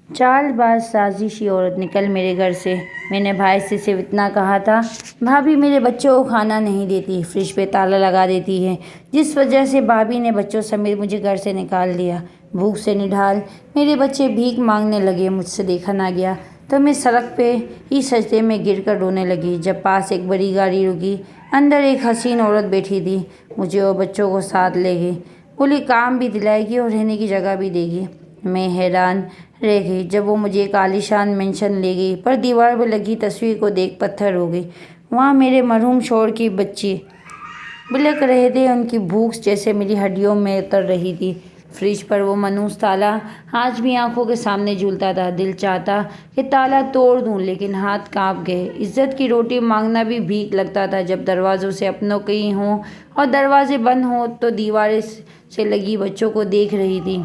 چال باز سازشی عورت نکل میرے گھر سے۔ میں نے بھائی سے صرف اتنا کہا تھا، بھابھی میرے بچوں کو کھانا نہیں دیتی، فریج پہ تالا لگا دیتی ہے، جس وجہ سے بھابھی نے بچوں سمیت مجھے گھر سے نکال دیا۔ بھوک سے نڈھال میرے بچے بھیک مانگنے لگے، مجھ سے دیکھا نہ گیا تو میں سڑک پہ ہی سجدے میں گر کر رونے لگی۔ جب پاس ایک بڑی گاڑی رکی، اندر ایک حسین عورت بیٹھی تھی، مجھے اور بچوں کو ساتھ لے گئی، بولی کام بھی دلائے گی اور رہنے کی جگہ بھی دے گی۔ میں حیران رہ گئی جب وہ مجھے ایک عالیشان مینشن لے گئی، پر دیوار پہ لگی تصویر کو دیکھ پتھر ہو گئی۔ وہاں میرے مرحوم شوہر کی بچے بلک رہے تھے، ان کی بھوک جیسے میری ہڈیوں میں اتر رہی تھی۔ فریج پر وہ منحوس تالا آج بھی آنکھوں کے سامنے جھولتا تھا۔ دل چاہتا کہ تالا توڑ دوں، لیکن ہاتھ کانپ گئے۔ عزت کی روٹی مانگنا بھی بھیک لگتا تھا جب دروازوں سے اپنوں کی ہوں اور دروازے بند ہوں تو دیواریں سے لگی بچوں کو دیکھ رہی تھی۔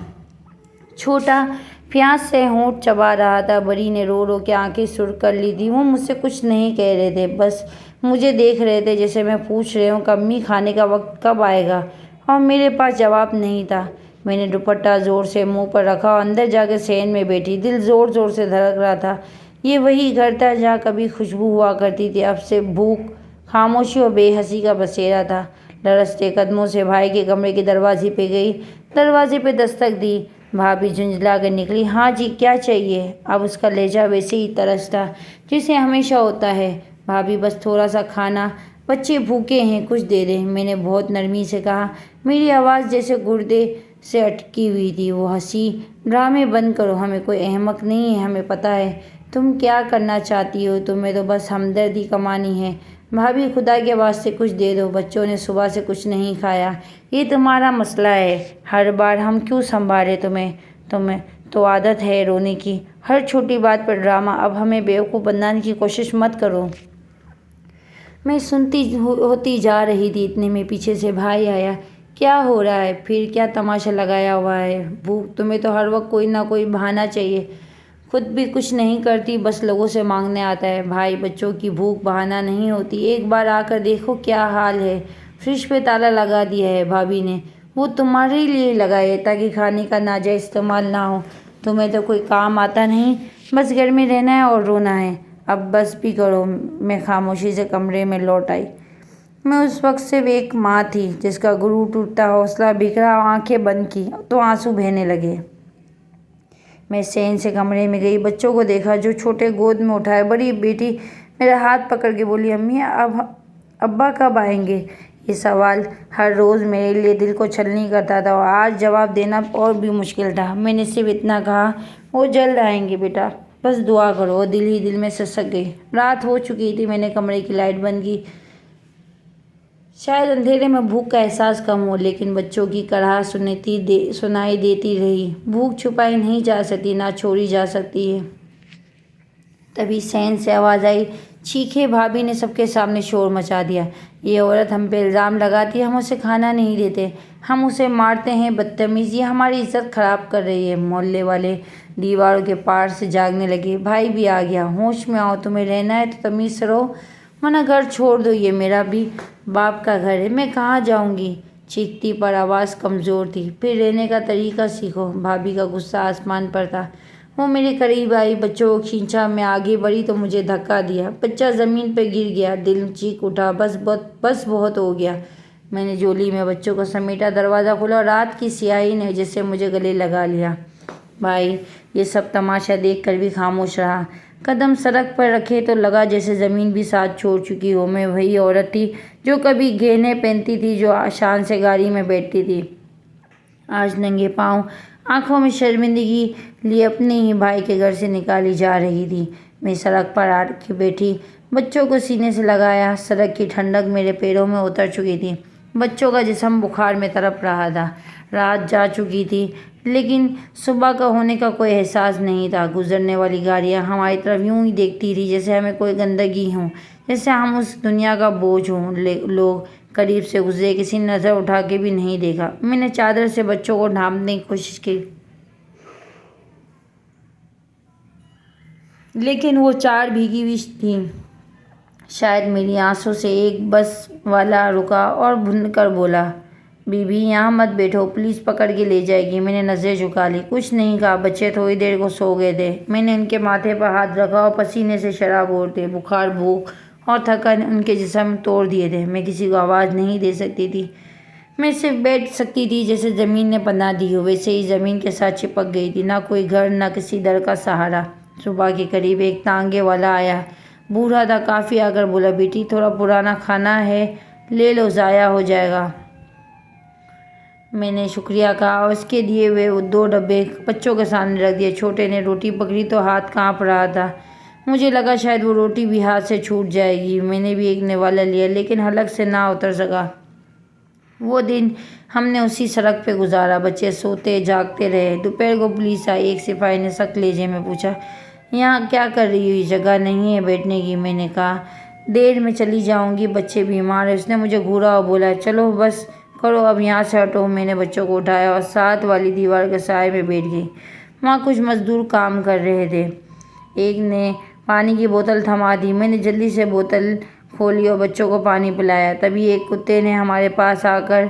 چھوٹا پیاز سے ہونٹ چبا رہا تھا، بڑی نے رو رو کے آنکھیں سرخ کر لی تھیں۔ وہ مجھ سے کچھ نہیں کہہ رہے تھے، بس مجھے دیکھ رہے تھے جیسے میں پوچھ رہی ہوں کہ امی کھانے کا وقت کب آئے گا، اور میرے پاس جواب نہیں تھا۔ میں نے دوپٹہ زور سے منہ پر رکھا اور اندر جا کے صحن میں بیٹھی۔ دل زور زور سے دھڑک رہا تھا۔ یہ وہی گھر تھا جہاں کبھی خوشبو ہوا کرتی تھی، اب سے بھوک، خاموشی اور بے حسی کا بسیرا تھا۔ لرزتے قدموں سے بھائی کے کمرے کے دروازے پہ گئی، دروازے پہ دستک دی۔ بھابھی جھنجھلا کر نکلی۔ ہاں جی، کیا چاہیے؟ اب اس کا لہجہ ویسے ہی طرز تھا جیسے ہمیشہ ہوتا ہے۔ بھابھی بس تھوڑا سا کھانا، بچے بھوکے ہیں، کچھ دے دیں۔ میں نے بہت نرمی سے کہا، میری آواز جیسے گردے سے اٹکی ہوئی تھی۔ وہ ہنسی۔ ڈرامے بند کرو، ہمیں کوئی احمق نہیں ہے، ہمیں پتہ ہے تم کیا کرنا چاہتی ہو، تمہیں تو بس ہمدردی کمانی ہے۔ بھابھی خدا کے واسطے کچھ دے دو، بچوں نے صبح سے کچھ نہیں کھایا، یہ تمہارا مسئلہ ہے، ہر بار ہم کیوں سنبھالیں تمہیں تو عادت ہے رونے کی، ہر چھوٹی بات پر ڈرامہ، اب ہمیں بیوقوف بنانے کی کوشش مت کرو۔ میں سنتی ہوتی جا رہی تھی، اتنے میں پیچھے سے بھائی آیا۔ کیا ہو رہا ہے؟ پھر کیا تماشا لگایا ہوا ہے؟ بھوک، تمہیں تو ہر وقت کوئی نہ کوئی بہانہ چاہیے، خود بھی کچھ نہیں کرتی، بس لوگوں سے مانگنے آتا ہے۔ بھائی، بچوں کی بھوک بہانہ نہیں ہوتی، ایک بار آ کر دیکھو کیا حال ہے۔ فریج پہ تالا لگا دیا ہے بھابھی نے، وہ تمہارے لیے لگایا ہے تاکہ کھانے کا ناجائز استعمال نہ ہو۔ تمہیں تو کوئی کام آتا نہیں، بس گھر میں رہنا ہے اور رونا ہے، اب بس بھی کرو۔ میں خاموشی سے کمرے میں لوٹ آئی۔ میں اس وقت صرف ایک ماں تھی جس کا غرور ٹوٹا، حوصلہ بکھرا، آنکھیں بند کی تو آنسو بہنے لگے۔ میں صحن سے کمرے میں گئی، بچوں کو دیکھا جو چھوٹے گود میں اٹھائے۔ بڑی بیٹی میرا ہاتھ پکڑ کے بولی، امی اب ابا کب آئیں گے؟ یہ سوال ہر روز میرے لیے دل کو چھلنی کرتا تھا اور آج جواب دینا اور بھی مشکل تھا۔ میں نے صرف اتنا کہا، وہ جلد آئیں گے بیٹا، بس دعا کرو، اور دل ہی دل میں سسک گئی۔ رات ہو چکی تھی، میں نے کمرے کی لائٹ بند کی، شاید اندھیرے میں بھوک کا احساس کم ہو، لیکن بچوں کی کڑاہٹ سنائی دیتی رہی۔ بھوک چھپائی نہیں جا سکتی، نہ چھوڑی جا سکتی ہے۔ تبھی صحن سے آواز آئی، چیخیں۔ بھابھی نے سب کے سامنے شور مچا دیا، یہ عورت ہم پہ الزام لگاتی ہے، ہم اسے کھانا نہیں دیتے، ہم اسے مارتے ہیں، بدتمیز، یہ ہماری عزت خراب کر رہی ہے۔ محلے والے دیواروں کے پار سے جاگنے لگے۔ بھائی بھی آ گیا، ہوش میں آؤ، تمہیں رہنا ہے تو تمیز سے رہو ورنہ گھر چھوڑ دو، یہ میرا بھی باپ کا گھر ہے، میں کہاں جاؤں گی؟ چیختی پر آواز کمزور تھی۔ پھر رہنے کا طریقہ سیکھو۔ بھابھی کا غصہ آسمان پر تھا۔ وہ میرے قریب آئی، بچوں کو کھینچا، میں آگے بڑھی تو مجھے دھکا دیا، بچہ زمین پہ گر گیا، دل چیخ اٹھا، بس بہت ہو گیا۔ میں نے جولی میں بچوں کو سمیٹا، دروازہ کھولا اور رات کی سیاہی نے جیسے مجھے گلے لگا لیا۔ بھائی یہ سب تماشا دیکھ کر بھی خاموش رہا۔ قدم سڑک پر رکھے تو لگا جیسے زمین بھی ساتھ چھوڑ چکی ہو۔ میں وہی عورت تھی جو کبھی گہنے پہنتی تھی، جو شان سے گاڑی میں بیٹھتی تھی، آج ننگے پاؤں، آنکھوں میں شرمندگی لیے اپنے ہی بھائی کے گھر سے نکالی جا رہی تھی۔ میں سڑک پر آ کے بیٹھی، بچوں کو سینے سے لگایا، سڑک کی ٹھنڈک میرے پیروں میں اتر چکی تھی، بچوں کا جسم بخار میں تڑپ رہا تھا۔ رات جا چکی تھی لیکن صبح کا ہونے کا کوئی احساس نہیں تھا۔ گزرنے والی گاڑیاں ہماری طرف یوں ہی دیکھتی تھی جیسے ہمیں کوئی گندگی ہو، جیسے ہم اس دنیا کا بوجھ ہوں۔ لوگ قریب سے گزرے، کسی نے نظر اٹھا کے بھی نہیں دیکھا۔ میں نے چادر سے بچوں کو ڈھانپنے کی کوشش کی لیکن وہ چار بھیگی ہوئی تھیں۔ شاید میری آنسوں سے ایک بس والا رکا اور بھن کر بولا، بی بی یہاں مت بیٹھو، پولیس پکڑ کے لے جائے گی۔ میں نے نظریں جھکا لی، کچھ نہیں کہا۔ بچے تھوڑی دیر کو سو گئے تھے۔ میں نے ان کے ماتھے پر ہاتھ رکھا اور پسینے سے شراب ہوتے بخار، بھوک اور تھکن ان کے جسم توڑ دیے تھے۔ میں کسی کو آواز نہیں دے سکتی تھی، میں صرف بیٹھ سکتی تھی۔ جیسے زمین نے پناہ دی ہو ویسے ہی زمین کے ساتھ چپک گئی تھی، نہ کوئی گھر نہ کسی در کا سہارا۔ صبح کے قریب ایک تانگے والا آیا، بوڑھا تھا کافی۔ آ کر بولا، بیٹی تھوڑا پرانا کھانا ہے، لے لو، ضائع ہو جائے گا۔ میں نے شکریہ کہا اور اس کے دیے ہوئے 2 ڈبے بچوں کے سامنے رکھ دیے۔ چھوٹے نے روٹی پکڑی تو ہاتھ کانپ رہا تھا، مجھے لگا شاید وہ روٹی بھی ہاتھ سے چھوٹ جائے گی۔ میں نے بھی ایک نوالا لیا لیکن حلق سے نہ اتر سکا۔ وہ دن ہم نے اسی سڑک پہ گزارا، بچے سوتے جاگتے رہے۔ دوپہر کو پولیس آئی، ایک سپاہی نے سخت لہجے میں پوچھا، یہاں کیا کر رہی ہو؟ یہ جگہ نہیں ہے بیٹھنے کی۔ میں نے کہا، دیر میں چلی جاؤں گی، بچے بیمار ہیں۔ اس نے مجھے گھورا اور بولا، چلو بس کرو اب یہاں سے ہٹو۔ میں نے بچوں کو اٹھایا اور ساتھ والی دیوار کے سائے میں بیٹھ گئی۔ وہاں کچھ مزدور کام کر رہے تھے۔ ایک نے پانی کی بوتل تھما دی۔ میں نے جلدی سے بوتل کھولی اور بچوں کو پانی پلایا۔ تبھی ایک کتے نے ہمارے پاس آ کر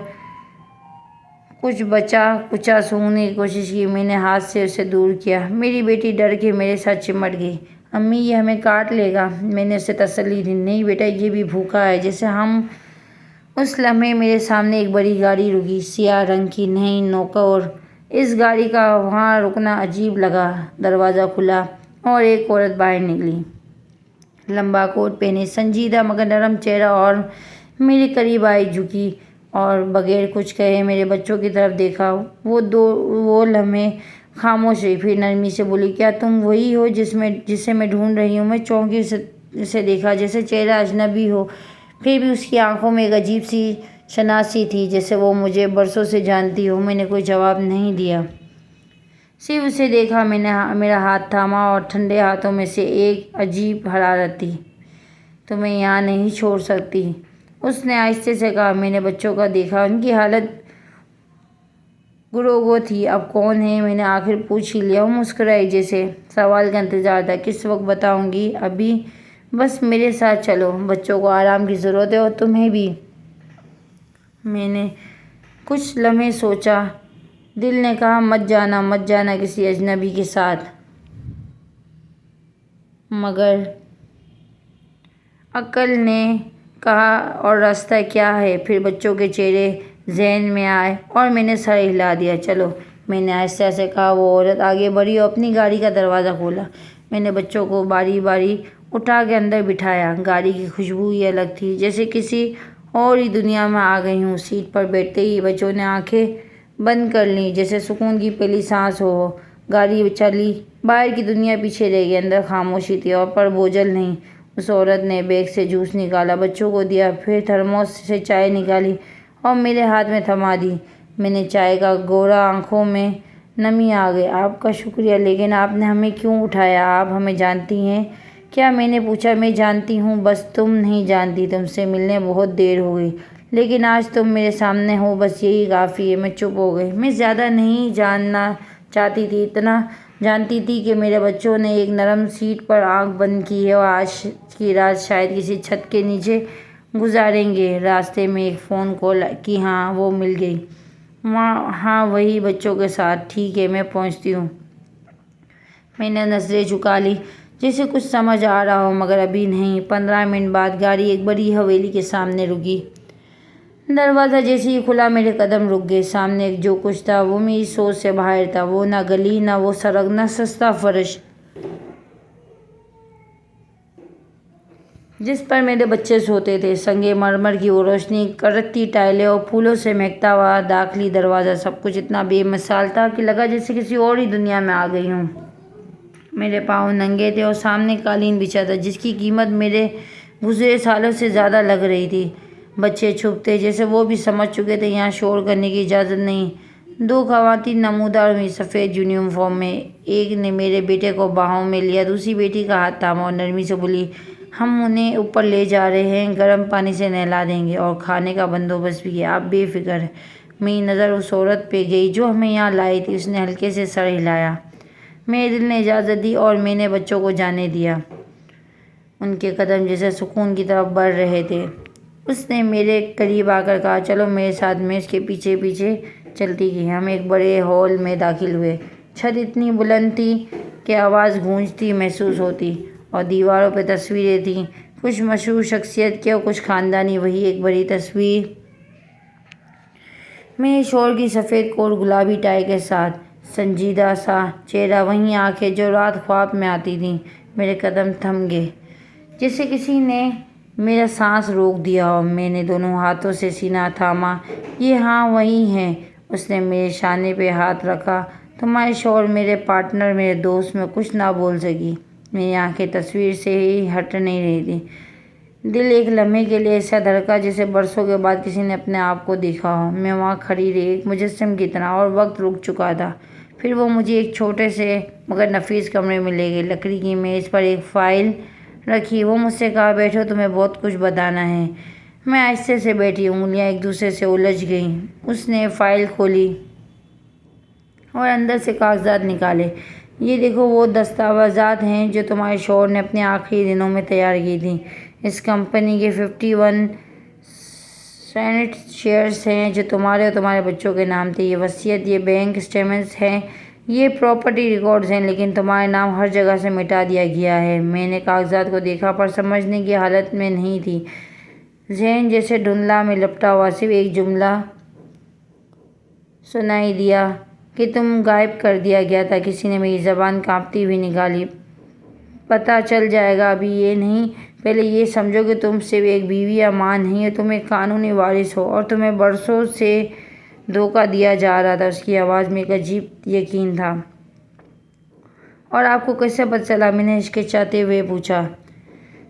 کچھ بچا کچا سونگھنے کی کوشش کی۔ میں نے ہاتھ سے اسے دور کیا۔ میری بیٹی ڈر کے میرے ساتھ چمٹ گئی۔ امی یہ ہمیں کاٹ لے گا۔ میں نے اسے تسلی دی، نہیں بیٹا، یہ بھی بھوکا ہے جیسے ہم۔ اس لمحے میرے سامنے ایک بڑی گاڑی رکی، سیاہ رنگ کی، نئی نوکور۔ اس گاڑی کا وہاں رکنا عجیب لگا۔ دروازہ کھلا اور ایک عورت باہر نکلی، لمبا کوٹ پہنے، سنجیدہ مگر نرم چہرہ، اور میرے قریب آئی، جھکی اور بغیر کچھ کہے میرے بچوں کی طرف دیکھا۔ وہ لمحے خاموش رہی، پھر نرمی سے بولی، کیا تم وہی ہو جسے میں ڈھونڈ رہی ہوں؟ میں چونکی اسے دیکھا، جیسے چہرہ اجنبی ہو، پھر بھی اس کی آنکھوں میں ایک عجیب سی شناسی تھی، جیسے وہ مجھے برسوں سے جانتی ہو۔ میں نے کوئی جواب نہیں دیا، صرف اسے دیکھا۔ میں نے میرا ہاتھ تھاما اور ٹھنڈے ہاتھوں میں سے ایک عجیب حرارت تھی۔ تمہیں یہاں نہیں چھوڑ سکتی، اس نے آہستہ سے کہا۔ میں نے بچوں کو دیکھا، ان کی حالت گروگو تھی۔ اب کون ہے؟ میں نے آخر پوچھ ہی لیا۔ وہ مسکرائی، جیسے سوال کا انتظار تھا۔ کس وقت بتاؤں گی، ابھی بس میرے ساتھ چلو، بچوں کو آرام کی ضرورت ہے اور تمہیں بھی۔ میں نے کچھ لمحے سوچا، دل نے کہا، مت جانا، مت جانا کسی اجنبی کے ساتھ، مگر عقل نے کہا، اور راستہ کیا ہے؟ پھر بچوں کے چہرے ذہن میں آئے اور میں نے سر ہلا دیا۔ چلو، میں نے آہستہ سے کہا۔ وہ عورت آگے بڑھی اور اپنی گاڑی کا دروازہ کھولا۔ میں نے بچوں کو باری باری اٹھا کے اندر بٹھایا۔ گاڑی کی خوشبو ہی الگ تھی، جیسے کسی اور ہی دنیا میں آ گئی ہوں۔ سیٹ پر بیٹھتے ہی بچوں نے آنکھیں بند کر لیں، جیسے سکون کی پہلی سانس ہو۔ گاڑی چلی، باہر کی دنیا پیچھے رہ گئی، اندر خاموشی تھی اور پر بوجھل نہیں۔ اس عورت نے بیگ سے جوس نکالا، بچوں کو دیا، پھر تھرموس سے چائے نکالی اور میرے ہاتھ میں تھما دی۔ میں نے چائے کا گھورا، آنکھوں میں نمی آ گئی۔ آپ کا شکریہ، لیکن آپ نے ہمیں کیوں اٹھایا؟ آپ ہمیں جانتی ہیں کیا؟ میں نے پوچھا۔ میں جانتی ہوں، بس تم نہیں جانتی۔ تم سے ملنے بہت دیر ہو گئی، لیکن آج تم میرے سامنے ہو، بس یہی کافی ہے۔ میں چپ ہو گئی۔ میں زیادہ نہیں جاننا چاہتی تھی، اتنا جانتی تھی کہ میرے بچوں نے ایک نرم سیٹ پر آنکھ بند کی ہے اور آج کی رات شاید کسی چھت کے نیچے گزاریں گے۔ راستے میں ایک فون کال کی، ہاں وہ مل گئی، ہاں وہی بچوں کے ساتھ۔ ٹھیک ہے، میں پہنچتی ہوں۔ میں نے نظریں جھکا لی، جیسے کچھ سمجھ آ رہا ہو، مگر ابھی نہیں۔ 15 منٹ بعد گاڑی ایک بڑی حویلی کے سامنے رکی۔ دروازہ جیسے ہی کھلا میرے قدم رک گئے۔ سامنے جو کچھ تھا وہ میری سوچ سے باہر تھا۔ وہ نہ گلی، نہ وہ سڑک، نہ سستا فرش جس پر میرے بچے سوتے تھے، سنگ مرمر کی وہ روشنی، کڑکتی ٹائلیں اور پھولوں سے مہکتا ہوا داخلی دروازہ، سب کچھ اتنا بے مثال تھا کہ لگا جیسے کسی اور ہی دنیا میں آ گئی ہوں۔ میرے پاؤں ننگے تھے اور سامنے قالین بچھا تھا، جس کی قیمت میرے گزرے سالوں سے زیادہ لگ رہی تھی۔ بچے چپ تھے، جیسے وہ بھی سمجھ چکے تھے یہاں شور کرنے کی اجازت نہیں۔ 2 خواتین نمودار ہوئیں، سفید یونیفارم میں۔ ایک نے میرے بیٹے کو باہوں میں لیا، دوسری بیٹی کا ہاتھ تھاما اور نرمی سے بولی، ہم انہیں اوپر لے جا رہے ہیں، گرم پانی سے نہلا دیں گے اور کھانے کا بندوبست بھی ہے، آپ بے فکر ہیں۔ میری نظر اس عورت پہ گئی جو ہمیں یہاں لائی تھی۔ اس نے ہلکے سے سر ہلایا۔ میرے دل نے اجازت دی اور میں نے بچوں کو جانے دیا۔ ان کے قدم جیسے سکون کی طرف بڑھ رہے تھے۔ اس نے میرے قریب آ کر کہا، چلو میرے ساتھ۔ میں اس کے پیچھے پیچھے چلتی گئی۔ ہم ایک بڑے ہال میں داخل ہوئے۔ چھت اتنی بلند تھی کہ آواز گونجتی محسوس ہوتی، اور دیواروں پہ تصویریں تھیں، کچھ مشہور شخصیت کی اور کچھ خاندانی۔ وہی ایک بڑی تصویر میرے شوہر کی سفید کوٹ، گلابی ٹائی کے ساتھ، سنجیدہ سا چہرہ، وہیں آنکھیں جو رات خواب میں آتی تھیں۔ میرے قدم تھم گئے، جیسے کسی نے میرا سانس روک دیا ہو۔ میں نے دونوں ہاتھوں سے سینہ تھاما۔ یہ ہاں وہی ہیں۔ اس نے میرے شانے پہ ہاتھ رکھا۔ تمہارے شوہر، میرے پارٹنر، میرے دوست۔ میں کچھ نہ بول سکی۔ میری آنکھیں تصویر سے ہی ہٹ نہیں رہی تھیں۔ دل ایک لمحے کے لیے ایسا دھڑکا جیسے برسوں کے بعد کسی نے اپنے آپ کو دیکھا ہو۔ میں وہاں کھڑی رہی، ایک مجسم کی طرح، اور وقت رک چکا تھا۔ پھر وہ مجھے ایک چھوٹے سے مگر نفیس کمرے میں لے گئی۔ لکڑی کی میز پر ایک فائل رکھی۔ وہ مجھ سے کہا، بیٹھو، تمہیں بہت کچھ بتانا ہے۔ میں آہستہ سے بیٹھی، انگلیاں ایک دوسرے سے الجھ گئیں۔ اس نے فائل کھولی اور اندر سے کاغذات نکالے۔ یہ دیکھو، وہ دستاویزات ہیں جو تمہارے شوہر نے اپنے آخری دنوں میں تیار کی تھیں۔ اس کمپنی کے 51% شیئرز ہیں جو تمہارے اور تمہارے بچوں کے نام تھے۔ یہ وصیت، یہ بینک اسٹیٹمنٹس ہیں، یہ پراپرٹی ریکارڈز ہیں، لیکن تمہارے نام ہر جگہ سے مٹا دیا گیا ہے۔ میں نے کاغذات کو دیکھا، پر سمجھنے کی حالت میں نہیں تھی۔ ذہن جیسے دھندلا میں لپٹا ہوا، صرف ایک جملہ سنائی دیا کہ تم غائب کر دیا گیا تھا۔ کسی نے میری زبان کانپتی ہوئی نکالی، پتہ چل جائے گا، ابھی یہ نہیں، پہلے یہ سمجھو کہ تم صرف ایک بیوی یا ماں نہیں ہو، تم ایک قانونی وارث ہو، اور تمہیں برسوں سے دھوکہ دیا جا رہا تھا۔ اس کی آواز میں ایک عجیب یقین تھا۔ اور آپ کو کیسے پتہ چلا؟ میں نے ہچکچاتے ہوئے پوچھا۔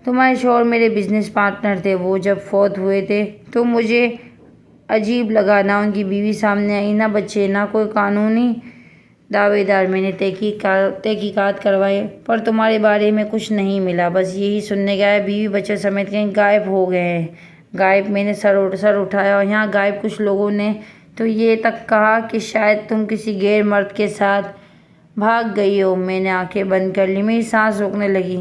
تمہارے شوہر میرے بزنس پارٹنر تھے۔ وہ جب فوت ہوئے تھے تو مجھے عجیب لگا، نہ ان کی بیوی سامنے آئی، نہ بچے، نہ کوئی قانونی دعوے دار۔ میں نے تحقیقات کروائی، پر تمہارے بارے میں کچھ نہیں ملا۔ بس یہی سننے کو آیا، بیوی بچے سمیت کہیں غائب ہو گئے ہیں۔ غائب؟ میں نے سر اٹھایا۔ اور یہاں غائب کچھ لوگوں نے تو یہ تک کہا کہ شاید تم کسی غیر مرد کے ساتھ بھاگ گئی ہو۔ میں نے آنکھیں بند کر لیں، میری سانس روکنے لگی۔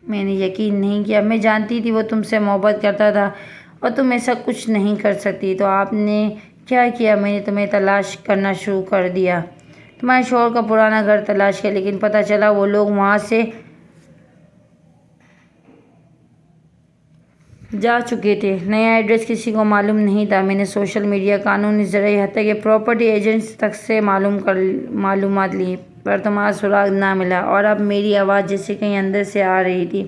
میں نے یقین نہیں کیا۔ میں جانتی تھی وہ تم سے محبت کرتا تھا اور تم ایسا کچھ نہیں کر سکتی۔ تو آپ نے کیا کیا؟ میں نے تمہیں تلاش کرنا شروع کر دیا، تمہارے شوہر کا پرانا گھر تلاش کیا، لیکن پتہ چلا وہ لوگ وہاں سے جا چکے تھے۔ نیا ایڈریس کسی کو معلوم نہیں تھا۔ میں نے سوشل میڈیا، قانونی ذرائع، حتیٰ کہ پراپرٹی ایجنٹس تک سے معلومات لی، پر تمہارا سراغ نہ ملا۔ اور اب میری آواز جیسے کہیں اندر سے آ رہی تھی،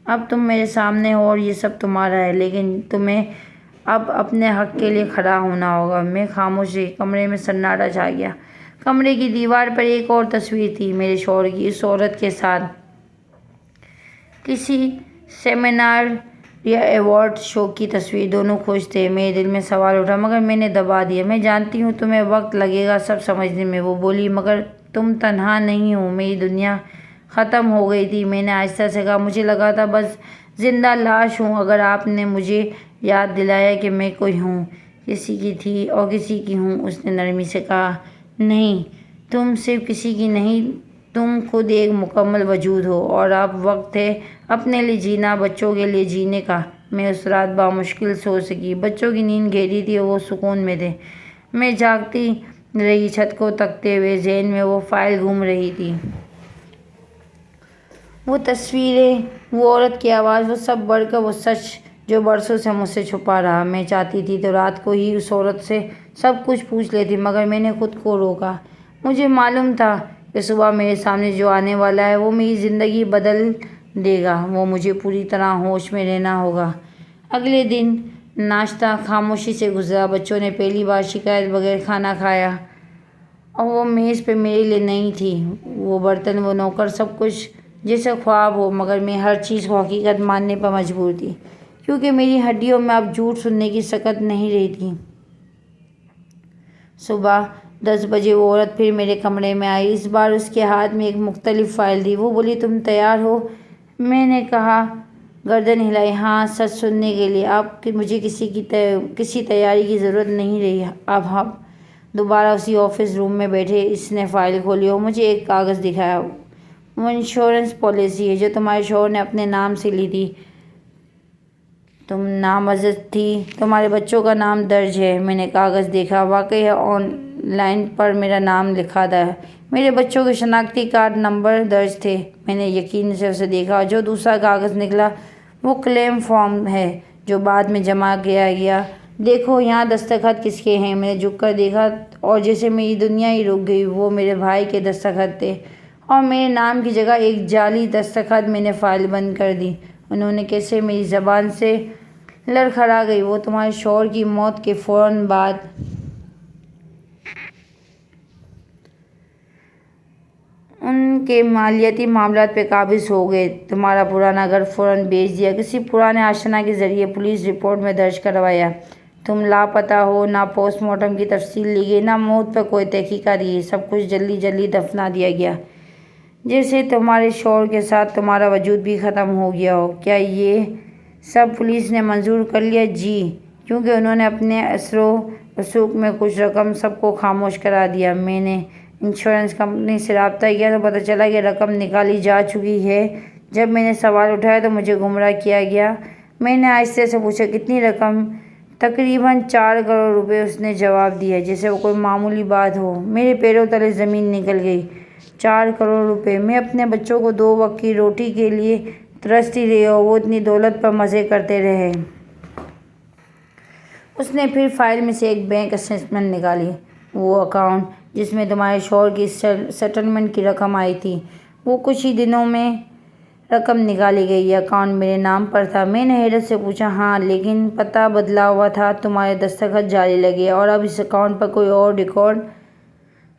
اب تم میرے سامنے ہو اور یہ سب تمہارا ہے، لیکن تمہیں اب اپنے حق کے لیے کھڑا ہونا ہوگا۔ میں خاموش رہی۔ کمرے میں سناٹا چھا گیا۔ کمرے کی دیوار پر ایک اور تصویر تھی، میرے شوہر کی، اس عورت کے ساتھ، کسی سیمینار یا ایوارڈ شو کی تصویر۔ دونوں خوش تھے۔ میرے دل میں سوال اٹھا، مگر میں نے دبا دیا۔ میں جانتی ہوں تمہیں وقت لگے گا سب سمجھنے میں، وہ بولی، مگر تم تنہا نہیں ہو۔ میری دنیا ختم ہو گئی تھی۔ میں نے آہستہ سے کہا، مجھے لگا تھا بس زندہ لاش ہوں، اگر آپ نے مجھے یاد دلایا کہ میں کوئی ہوں، کسی کی تھی اور کسی کی ہوں۔ اس نے نرمی سے کہا، نہیں، تم صرف کسی کی نہیں، تم خود ایک مکمل وجود ہو، اور اب وقت ہے اپنے لیے جینا، بچوں کے لیے جینے کا۔ میں اس رات بامشکل سو سکی۔ بچوں کی نیند گہری تھی اور وہ سکون میں تھے۔ میں جاگتی رہی، چھت کو تکتے ہوئے، ذہن میں وہ فائل گھوم رہی تھی، وہ تصویریں، وہ عورت کی آواز، وہ سب بڑھ کر وہ سچ جو برسوں سے مجھ سے چھپا رہا۔ میں چاہتی تھی تو رات کو ہی اس عورت سے سب کچھ پوچھ لیتی، مگر میں نے خود کو روکا۔ مجھے معلوم تھا کہ صبح میرے سامنے جو آنے والا ہے وہ میری زندگی بدل دے گا۔ وہ مجھے پوری طرح ہوش میں رہنا ہوگا۔ اگلے دن ناشتہ خاموشی سے گزرا۔ بچوں نے پہلی بار شکایت بغیر کھانا کھایا، اور وہ میز پہ میرے لیے نہیں تھی، وہ برتن، وہ نوکر، سب کچھ جیسے خواب ہو، مگر میں ہر چیز کو حقیقت ماننے پر مجبور تھی، کیونکہ میری ہڈیوں میں اب جھوٹ سننے کی سکت نہیں رہی تھی۔ صبح 10 بجے وہ عورت پھر میرے کمرے میں آئی۔ اس بار اس کے ہاتھ میں ایک مختلف فائل تھی۔ وہ بولی، تم تیار ہو؟ میں نے کہا، گردن ہلائی، ہاں، سچ سننے کے لیے۔ اب مجھے کسی تیاری کی ضرورت نہیں رہی۔ اب ہم دوبارہ اسی آفس روم میں بیٹھے۔ اس نے فائل کھولی اور مجھے ایک کاغذ دکھایا۔ وہ انشورنس پالیسی ہے جو تمہارے شوہر نے اپنے نام سے لی تھی، تم نامزد تھی، تمہارے بچوں کا نام درج ہے۔ میں نے کاغذ دیکھا، واقعی آن لائن پر میرا نام لکھا تھا، میرے بچوں کے شناختی کارڈ نمبر درج تھے۔ میں نے یقین سے اسے دیکھا، جو دوسرا کاغذ نکلا وہ کلیم فارم ہے جو بعد میں جمع کیا گیا۔ دیکھو یہاں دستخط کس کے ہیں؟ میں نے جھک کر دیکھا اور جیسے میری دنیا ہی رک گئی۔ وہ میرے بھائی کے دستخط تھے اور میرے نام کی جگہ ایک جعلی دستخط۔ میں نے فائل بند کر دی۔ انہوں نے کیسے میری زبان سے لڑکھڑا گئی۔ وہ تمہارے شوہر کی موت کے فوراً بعد ان کے مالیاتی معاملات پہ قابض ہو گئے، تمہارا پرانا گھر فوراً بیچ دیا، کسی پرانے آشنا کے ذریعے پولیس رپورٹ میں درج کروایا۔ تم لاپتہ ہو، نہ پوسٹ مارٹم کی تفصیل لی گئی، نہ موت پر کوئی تحقیقات کی۔ سب کچھ جلدی جلدی دفنا دیا گیا، جیسے تمہارے شوہر کے ساتھ تمہارا وجود بھی ختم ہو گیا ہو۔ کیا یہ سب پولیس نے منظور کر لیا؟ جی، کیونکہ انہوں نے اپنے اثر و رسوخ میں کچھ رقم سب کو خاموش کرا دیا۔ میں نے انشورنس کمپنی سے رابطہ کیا تو پتہ چلا کہ رقم نکالی جا چکی ہے۔ جب میں نے سوال اٹھایا تو مجھے گمراہ کیا گیا۔ میں نے آہستہ سے پوچھا، کتنی رقم؟ تقریباً 4 کروڑ روپے، اس نے جواب دیا، جیسے وہ کوئی معمولی بات ہو۔ میرے پیروں تلے زمین نکل گئی۔ 4 کروڑ روپے! میں اپنے بچوں کو 2 وقت کی روٹی کے لیے ترستی رہی اور وہ اتنی دولت پر مزے کرتے رہے۔ اس نے پھر فائل میں سے ایک بینک اسٹیٹمنٹ نکالی۔ وہ اکاؤنٹ جس میں تمہارے شوہر کی سیٹلمنٹ کی رقم آئی تھی، وہ کچھ ہی دنوں میں رقم نکالی گئی۔ یہ اکاؤنٹ میرے نام پر تھا۔ میں نے حیرت سے پوچھا، ہاں، لیکن پتہ بدلا ہوا تھا، تمہارے دستخط جعلی لگے اور اب اس اکاؤنٹ پر کوئی اور ریکارڈ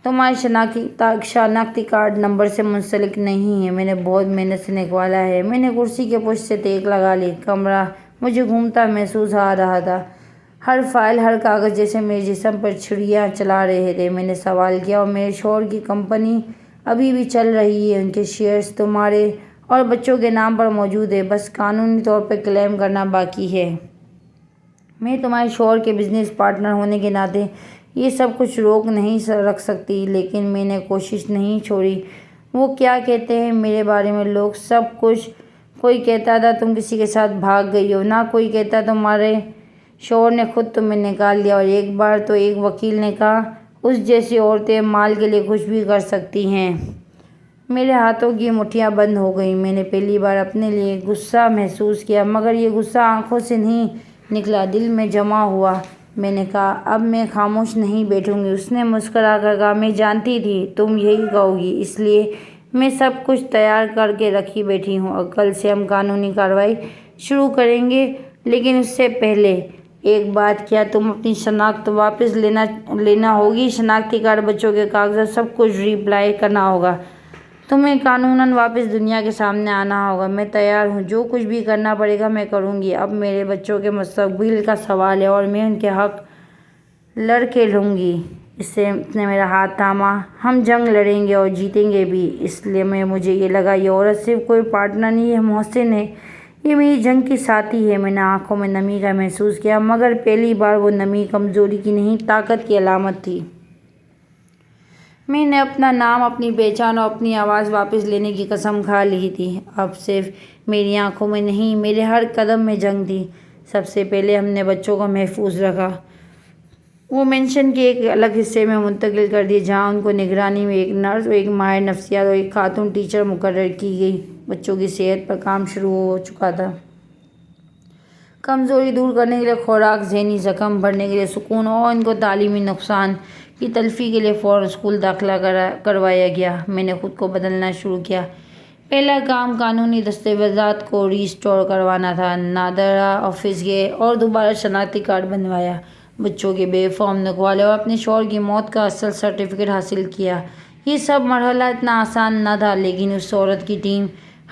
تمہارے شناختی کارڈ نمبر سے منسلک نہیں ہے۔ میں نے بہت محنت سے نکالا ہے۔ میں نے کرسی کے پشت سے ٹیک لگا لی۔ کمرہ مجھے گھومتا محسوس ہو رہا تھا، ہر فائل، ہر کاغذ جیسے میرے جسم پر چھڑیاں چلا رہے تھے۔ میں نے سوال کیا، اور میرے شوہر کی کمپنی ابھی بھی چل رہی ہے؟ ان کے شیئرز تمہارے اور بچوں کے نام پر موجود ہیں، بس قانونی طور پر کلیم کرنا باقی ہے۔ میں تمہارے شوہر کے بزنس پارٹنر ہونے کے ناطے یہ سب کچھ روک نہیں رکھ سکتی، لیکن میں نے کوشش نہیں چھوڑی۔ وہ کیا کہتے ہیں میرے بارے میں لوگ؟ سب کچھ۔ کوئی کہتا تھا تم کسی کے ساتھ بھاگ گئی ہو، نہ کوئی کہتا تمہارے شوہر نے خود تمہیں نکال دیا، اور ایک بار تو ایک وکیل نے کہا اس جیسی عورتیں مال کے لیے کچھ بھی کر سکتی ہیں۔ میرے ہاتھوں کی مٹھیاں بند ہو گئیں۔ میں نے پہلی بار اپنے لیے غصہ محسوس کیا، مگر یہ غصہ آنکھوں سے نہیں نکلا، دل میں جمع ہوا۔ میں نے کہا، اب میں خاموش نہیں بیٹھوں گی۔ اس نے مسکرا کر کہا، میں جانتی تھی تم یہی کہو گی، اس لیے میں سب کچھ تیار کر کے رکھی بیٹھی ہوں۔ کل سے ہم قانونی کارروائی شروع کریں گے، لیکن اس سے پہلے ایک بات، کیا تم اپنی شناخت واپس لینا ہوگی؟ شناختی کارڈ، بچوں کے کاغذات، سب کچھ ری اپلائی کرنا ہوگا۔ تمہیں قانوناً واپس دنیا کے سامنے آنا ہوگا۔ میں تیار ہوں، جو کچھ بھی کرنا پڑے گا میں کروں گی۔ اب میرے بچوں کے مستقبل کا سوال ہے اور میں ان کے حق لڑ کے لوں گی۔ اس نے میرا ہاتھ تھاما۔ ہم جنگ لڑیں گے اور جیتیں گے بھی۔ اس لیے مجھے یہ لگا یہ عورت صرف کوئی پارٹنر نہیں، یہ محسن ہے، یہ میری جنگ کی ساتھی ہے۔ میں نے آنکھوں میں نمی کا محسوس کیا، مگر پہلی بار وہ نمی کمزوری کی نہیں، طاقت کی علامت تھی۔ میں نے اپنا نام، اپنی پہچان اور اپنی آواز واپس لینے کی قسم کھا لی تھی۔ اب صرف میری آنکھوں میں نہیں، میرے ہر قدم میں جنگ تھی۔ سب سے پہلے ہم نے بچوں کو محفوظ رکھا۔ وہ مینشن کے ایک الگ حصے میں منتقل کر دیے، جہاں ان کو نگرانی میں ایک نرس اور ایک ماہر نفسیات اور ایک خاتون ٹیچر مقرر کی گئی۔ بچوں کی صحت پر کام شروع ہو چکا تھا۔ کمزوری دور کرنے کے لیے خوراک، ذہنی زخم بھرنے کے لیے سکون، اور ان کو تعلیمی نقصان کی تلافی کے لیے فوراً اسکول داخلہ کروایا گیا۔ میں نے خود کو بدلنا شروع کیا۔ پہلا کام قانونی دستاویزات کو ری اسٹور کروانا تھا۔ نادرہ آفس گئے اور دوبارہ شناختی کارڈ بنوایا، بچوں کے بے فارم نکالے اور اپنے شوہر کی موت کا اصل سرٹیفکیٹ حاصل کیا۔ یہ سب مرحلہ اتنا آسان نہ تھا، لیکن اس عورت کی ٹیم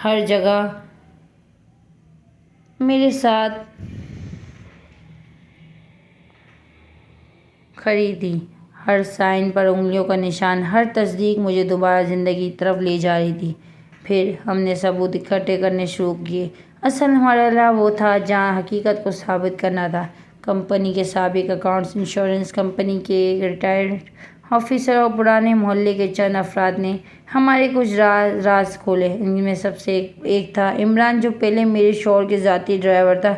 ہر جگہ میرے ساتھ کھڑی تھی، ہر سائن پر انگلیوں کا نشان، ہر تصدیق مجھے دوبارہ زندگی کی طرف لے جا رہی تھی۔ پھر ہم نے ثبوت اکٹھے کرنے شروع کیے۔ اصل مرحلہ وہ تھا جہاں حقیقت کو ثابت کرنا تھا۔ کمپنی کے سابق اکاؤنٹنٹس، انشورنس کمپنی کے ایک ریٹائرڈ آفیسر اور پرانے محلے کے چند افراد نے ہمارے کچھ راز کھولے۔ ان میں سب سے ایک تھا عمران، جو پہلے میرے شوہر کے ذاتی ڈرائیور تھا۔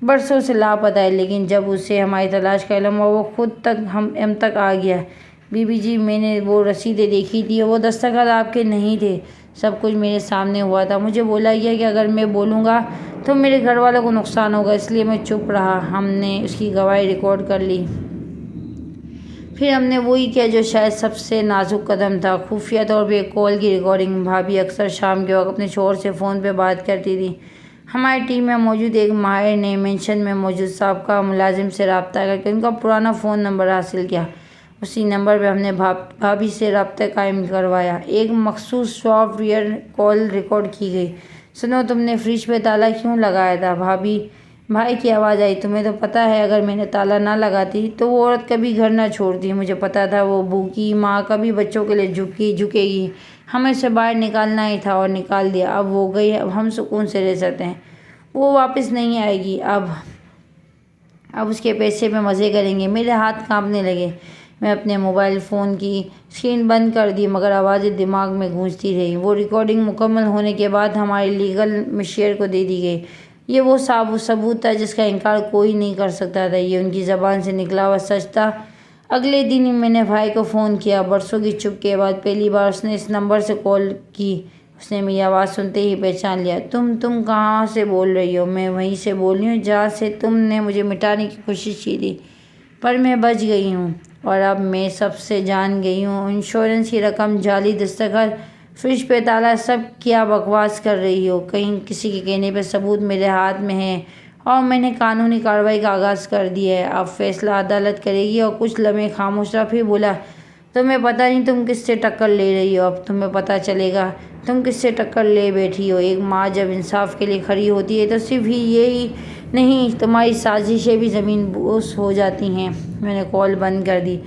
برسوں سے لاپتہ ہے، لیکن جب اسے ہماری تلاش کا علم ہوا وہ خود تک ہم تک آ گیا۔ بی بی جی، میں نے وہ رسیدیں دیکھی تھی، وہ دستخط آپ کے نہیں تھے۔ سب کچھ میرے سامنے ہوا تھا۔ مجھے بولا گیا کہ اگر میں بولوں گا تو میرے گھر والوں کو نقصان ہوگا، اس لیے میں چپ رہا۔ ہم نے اس کی گواہی ریکارڈ کر لی۔ پھر ہم نے وہی کیا جو شاید سب سے نازک قدم تھا، خفیہ طور پہ ایک کال کی ریکارڈنگ۔ بھابھی اکثر شام کے وقت اپنے شوہر سے فون پہ بات کرتی تھی۔ ہماری ٹیم میں موجود ایک ماہر نے مینشن میں موجود سابقہ ملازم سے رابطہ کر کے ان کا پرانا فون نمبر حاصل کیا۔ اسی نمبر پہ ہم نے بھابھی سے رابطہ قائم کروایا۔ ایک مخصوص سافٹ ویئر کال ریکارڈ کی گئی۔ سنو، تم نے فریج پہ تالا کیوں لگایا تھا؟ بھائی کی آواز آئی۔ تمہیں تو پتہ ہے اگر میں نے تالا نہ لگاتی تو وہ عورت کبھی گھر نہ چھوڑتی۔ مجھے پتہ تھا وہ بھوکی ماں کبھی بچوں کے لیے جھکے گی۔ ہمیں اسے باہر نکالنا ہی تھا اور نکال دیا۔ اب وہ گئی، اب ہم سکون سے رہ سکتے ہیں۔ وہ واپس نہیں آئے گی۔ اب اس کے پیسے پہ مزے کریں گے۔ میرے ہاتھ کانپنے لگے۔ میں اپنے موبائل فون کی اسکرین بند کر دی، مگر آوازیں دماغ میں گونجتی رہیں۔ وہ ریکارڈنگ مکمل ہونے کے بعد ہمارے لیگل مشیر کو دے دی گئی۔ یہ وہ ثبوت تھا جس کا انکار کوئی نہیں کر سکتا تھا۔ یہ ان کی زبان سے نکلا ہوا سچ تھا۔ اگلے دن ہی میں نے بھائی کو فون کیا۔ برسوں کی چپ کے بعد پہلی بار اس نے اس نمبر سے کال کی۔ اس نے میری آواز سنتے ہی پہچان لیا۔ تم کہاں سے بول رہی ہو؟ میں وہیں سے بول رہی ہوں جہاں سے تم نے مجھے مٹانے کی کوشش کی تھی، پر میں بچ گئی ہوں، اور اب میں سب سے جان گئی ہوں۔ انشورنس کی رقم، جعلی دستخط، فریج پہ تالا، سب کیا بکواس کر رہی ہو؟ کہیں کسی کے کہنے پہ ثبوت میرے ہاتھ میں ہے اور میں نے قانونی کارروائی کا آغاز کر دیا ہے۔ اب فیصلہ عدالت کرے گی۔ اور کچھ لمحے خاموش رہا، پھر بولا، تمہیں پتہ نہیں تم کس سے ٹکر لے رہی ہو۔ اب تمہیں پتہ چلے گا تم کس سے ٹکر لے بیٹھی ہو۔ ایک ماں جب انصاف کے لیے کھڑی ہوتی ہے تو صرف یہی نہیں، تمہاری سازشیں بھی زمین بوس ہو جاتی ہیں۔ میں نے کال بند کر دی۔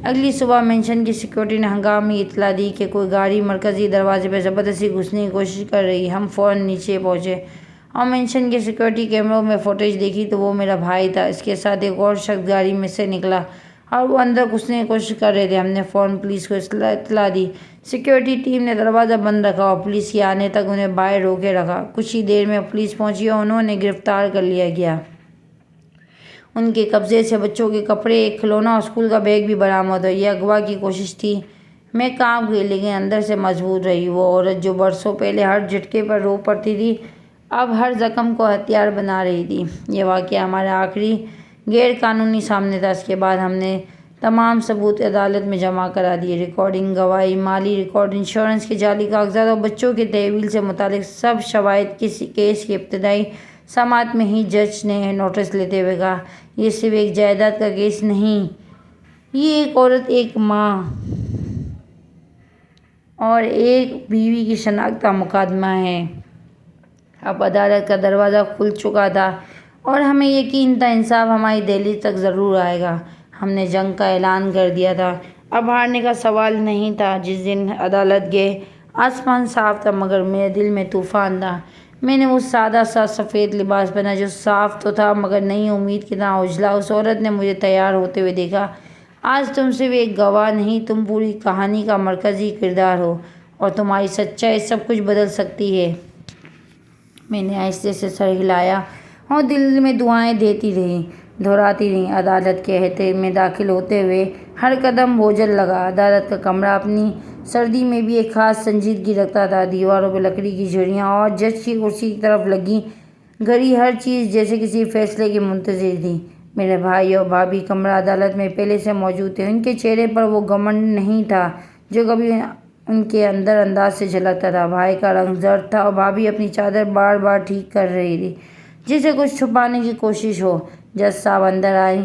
اگلی صبح مینشن کی سیکورٹی نے ہنگامی اطلاع دی کہ کوئی گاڑی مرکزی دروازے پہ زبردستی گھسنے کی کوشش کر رہی ہے۔ ہم فوراً نیچے پہنچے اور مینشن کے سیکورٹی کیمروں میں فوٹیج دیکھی تو وہ میرا بھائی تھا۔ اس کے ساتھ ایک اور شخص گاڑی میں سے نکلا اور وہ اندر گھسنے کی کوشش کر رہے تھے۔ ہم نے فوراً پولیس کو اطلاع دی۔ سیکورٹی ٹیم نے دروازہ بند رکھا اور پولیس کے آنے تک انہیں باہر روکے رکھا۔ کچھ ہی دیر میں پولیس پہنچی اور انہوں نے گرفتار کر لیا گیا۔ ان کے قبضے سے بچوں کے کپڑے، ایک کھلونا اور اسکول کا بیگ بھی برآمد ہوا۔ یہ اغوا کی کوشش تھی۔ میں کانپ گئی لیکن اندر سے مضبوط رہی۔ وہ عورت جو برسوں پہلے ہر جھٹکے پر رو پڑتی تھی، اب ہر زخم کو ہتھیار بنا رہی تھی۔ یہ واقعہ ہمارا آخری غیر قانونی سامنا تھا۔ اس کے بعد ہم نے تمام ثبوت عدالت میں جمع کرا دیے۔ ریکارڈنگ، گواہی، مالی ریکارڈ، انشورنس کے جعلی کاغذات اور بچوں کے تحویل سے متعلق سب شواہد کیس کی ابتدائی سماعت میں ہی جج نے نوٹس لیتے ہوئے کہا، یہ صرف ایک جائیداد کا کیس نہیں، یہ ایک عورت، ایک ماں اور ایک بیوی کی شناخت کا مقدمہ ہے۔ اب عدالت کا دروازہ کھل چکا تھا اور ہمیں یقین تھا انصاف ہماری دہلیز تک ضرور آئے گا۔ ہم نے جنگ کا اعلان کر دیا تھا۔ اب ہارنے کا سوال نہیں تھا۔ جس دن عدالت گئے آسمان صاف تھا مگر میرے دل میں طوفان تھا۔ میں نے وہ سادہ سا سفید لباس پہنا جو صاف تو تھا مگر نئی امید کی طرح اجلا۔ اس عورت نے مجھے تیار ہوتے ہوئے دیکھا۔ آج تم صرف ایک گواہ نہیں، تم پوری کہانی کا مرکزی کردار ہو، اور تمہاری سچائی سب کچھ بدل سکتی ہے۔ میں نے آہستہ سے سر ہلایا اور دل میں دعائیں دہراتی رہی۔ عدالت کے احاطے میں داخل ہوتے ہوئے ہر قدم بوجھل لگا۔ عدالت کا کمرہ اپنی سردی میں بھی ایک خاص سنجیدگی رکھتا تھا۔ دیواروں پہ لکڑی کی جھڑیاں اور جج کی کرسی کی طرف لگی گھڑی، ہر چیز جیسے کسی فیصلے کی منتظر تھی۔ میرے بھائی اور بھابھی کمرہ عدالت میں پہلے سے موجود تھے۔ ان کے چہرے پر وہ گھمنڈ نہیں تھا جو کبھی ان کے انداز سے جھلکتا تھا۔ بھائی کا رنگ زرد تھا اور بھابھی اپنی چادر بار بار ٹھیک کر رہی تھی جسے کچھ چھپانے کی کوشش ہو۔ جج صاحب اندر آئے۔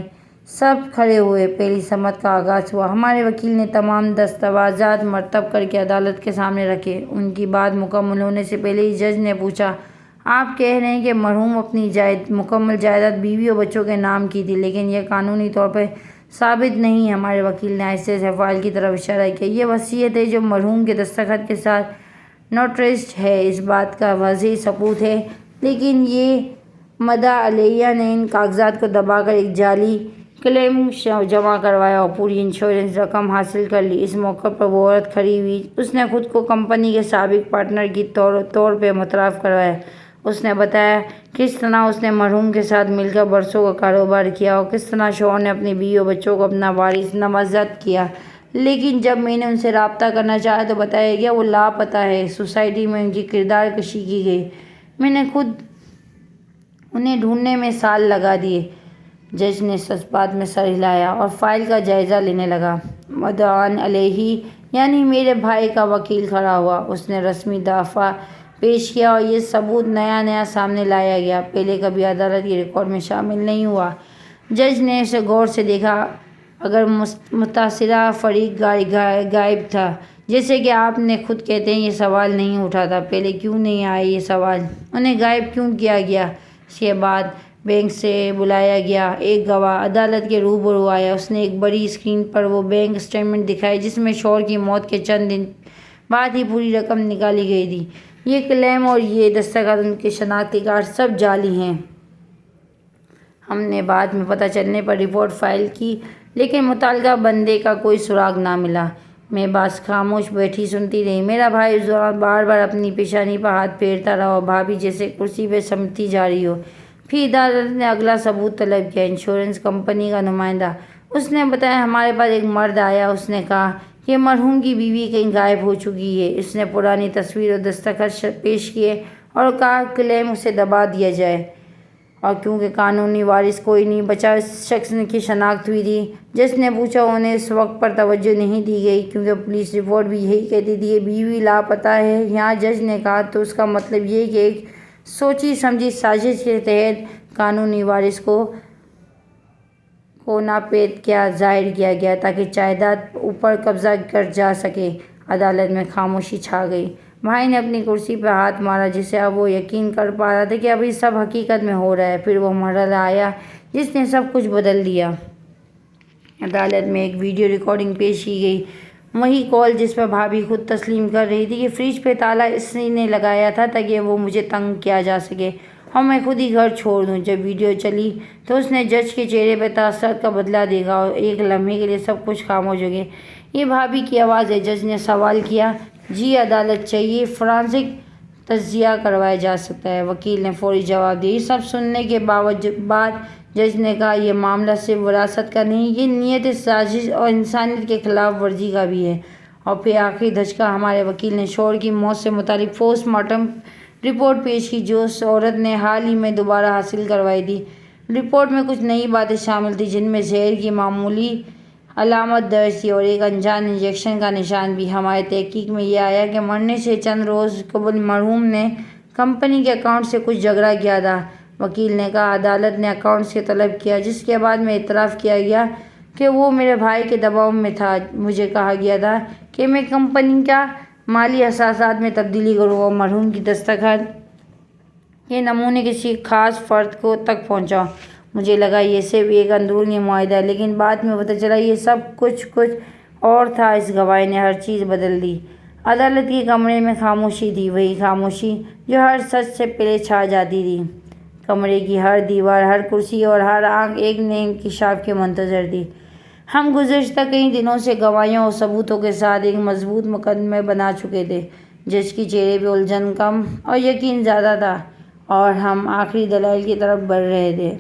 سب کھڑے ہوئے۔ پہلی سماعت کا آغاز ہوا۔ ہمارے وکیل نے تمام دستاویزات مرتب کر کے عدالت کے سامنے رکھے۔ ان کی بات مکمل ہونے سے پہلے ہی جج نے پوچھا، آپ کہہ رہے ہیں کہ مرحوم اپنی مکمل جائیداد بیوی اور بچوں کے نام کی تھی، لیکن یہ قانونی طور پر ثابت نہیں ہے۔ ہمارے وکیل نے آہستہ سے فائل کی طرف اشارہ کیا۔ یہ وصیت ہے جو مرحوم کے دستخط کے ساتھ نوٹریزڈ ہے، اس بات کا واضح ثبوت ہے، لیکن یہ مدعی علیہ نے ان کاغذات کو دبا کر ایک جعلی کلیم جمع کروایا اور پوری انشورنس رقم حاصل کر لی۔ اس موقع پر وہ عورت کھڑی ہوئی۔ اس نے خود کو کمپنی کے سابق پارٹنر کے طور پہ متعارف کروایا۔ اس نے بتایا کہ کس طرح اس نے مرحوم کے ساتھ مل کر برسوں کا کاروبار کیا اور کس طرح شوہر نے اپنی بیوی اور بچوں کو اپنا وارث نامزد کیا، لیکن جب میں نے ان سے رابطہ کرنا چاہا تو بتایا گیا وہ لاپتہ ہے۔ سوسائٹی میں ان کی کردار کشی کی گئی۔ میں نے خود انہیں ڈھونڈنے میں سال لگا دیے۔ جج نے سچ بات میں سر ہلایا اور فائل کا جائزہ لینے لگا۔ مدعوان علیہ یعنی میرے بھائی کا وکیل کھڑا ہوا۔ اس نے رسمی دفاع پیش کیا اور یہ ثبوت نیا سامنے لایا گیا، پہلے کبھی عدالت کے ریکارڈ میں شامل نہیں ہوا۔ جج نے اسے غور سے دیکھا۔ اگر متاثرہ فریق غائب تھا، جیسے کہ آپ نے خود کہتے ہیں، یہ سوال نہیں اٹھا تھا، پہلے کیوں نہیں آئے یہ سوال؟ انہیں غائب کیوں کیا گیا؟ اس کے بعد بینک سے بلایا گیا۔ ایک گواہ عدالت کے روبرو آیا۔ اس نے ایک بڑی اسکرین پر وہ بینک اسٹیٹمنٹ دکھائی جس میں شوہر کی موت کے چند دن بعد ہی پوری رقم نکالی گئی تھی۔ یہ کلیم اور یہ دستخط، ان کے شناختی کارڈ سب جعلی ہیں۔ ہم نے بعد میں پتہ چلنے پر رپورٹ فائل کی، لیکن متعلقہ بندے کا کوئی سراغ نہ ملا۔ میں بس خاموش بیٹھی سنتی رہی۔ میرا بھائی اس دوران بار بار اپنی پیشانی پر ہاتھ پھیرتا رہا اور بھابھی جیسے کرسی پہ سمٹتی جا رہی ہو۔ پھر عدالت نے اگلا ثبوت طلب کیا۔ انشورنس کمپنی کا نمائندہ، اس نے بتایا، ہمارے پاس ایک مرد آیا۔ اس نے کہا کہ مرحوم کی بیوی کہیں غائب ہو چکی ہے۔ اس نے پرانی تصویر اور دستخط پیش کیے اور کہا کلیم اسے دبا دیا جائے، اور کیونکہ قانونی وارث کوئی نہیں بچا، اس شخص کی شناخت ہوئی تھی۔ جج نے پوچھا، انہیں اس وقت پر توجہ نہیں دی گئی کیونکہ پولیس رپورٹ بھی یہی کہتی تھی کہ بیوی لاپتہ ہے؟ یہاں جج نے کہا، تو اس کا مطلب یہ کہ ایک سوچی سمجھی سازش کے تحت قانونی وارث کو ناپید کیا ظاہر کیا گیا تاکہ جائیداد اوپر قبضہ کر جا سکے۔ عدالت میں خاموشی چھا گئی۔ بھائی نے اپنی کرسی پہ ہاتھ مارا، جسے اب وہ یقین کر پا رہا تھا کہ اب یہ سب حقیقت میں ہو رہا ہے۔ پھر وہ مرحلہ آیا جس نے سب کچھ بدل دیا۔ عدالت میں ایک ویڈیو ریکارڈنگ پیش کی گئی، وہی کال جس پر بھابھی خود تسلیم کر رہی تھی کہ فریج پہ تالا اسی نے لگایا تھا تاکہ وہ مجھے تنگ کیا جا سکے اور میں خود ہی گھر چھوڑ دوں۔ جب ویڈیو چلی تو اس نے جج کے چہرے پہ تاثرات کا بدلہ دیکھا اور ایک لمحے کے لیے سب کچھ خاموش ہو گیا۔ یہ بھابھی کی آواز ہے؟ جج نے سوال کیا۔ جی، عدالت چاہیے فورینسک تجزیہ کروایا جا سکتا ہے، وکیل نے فوری جواب دیا۔ یہ سب سننے کے بعد جج نے کہا، یہ معاملہ صرف وراثت کا نہیں، یہ نیت سازش اور انسانیت کے خلاف ورزی کا بھی ہے۔ اور پھر آخری دھچکا، ہمارے وکیل نے شوہر کی موت سے متعلق پوسٹ مارٹم رپورٹ پیش کی جو اس عورت نے حال ہی میں دوبارہ حاصل کروائی تھی۔ رپورٹ میں کچھ نئی باتیں شامل تھیں، جن میں زہر کی معمولی علامت درج تھی اور ایک انجان انجیکشن کا نشان بھی۔ ہماری تحقیق میں یہ آیا کہ مرنے سے چند روز قبل مرحوم نے کمپنی کے اکاؤنٹ سے کچھ جھگڑا کیا تھا۔ وکیل نے کہا، عدالت نے اکاؤنٹ سے طلب کیا، جس کے بعد میں اعتراف کیا گیا کہ وہ میرے بھائی کے دباؤ میں تھا۔ مجھے کہا گیا تھا کہ میں کمپنی کا مالی اثاثات میں تبدیلی کروں اور مرحوم کی دستخط کے نمونے کسی خاص فرد تک پہنچاؤں۔ مجھے لگا یہ صرف ایک اندرونی معاہدہ ہے، لیکن بعد میں پتہ چلا یہ سب کچھ اور تھا۔ اس گواہی نے ہر چیز بدل دی۔ عدالت کے کمرے میں خاموشی تھی، وہی خاموشی جو ہر سچ سے پہلے چھا جاتی تھی۔ کمرے کی ہر دیوار، ہر کرسی اور ہر آنکھ ایک نئے انکشاف کے منتظر تھی۔ ہم گزشتہ کئی دنوں سے گواہیوں اور ثبوتوں کے ساتھ ایک مضبوط مقدمے بنا چکے تھے۔ جج کے چہرے پہ الجھن کم اور یقین زیادہ تھا، اور ہم آخری دلائل کی طرف بڑھ رہے تھے۔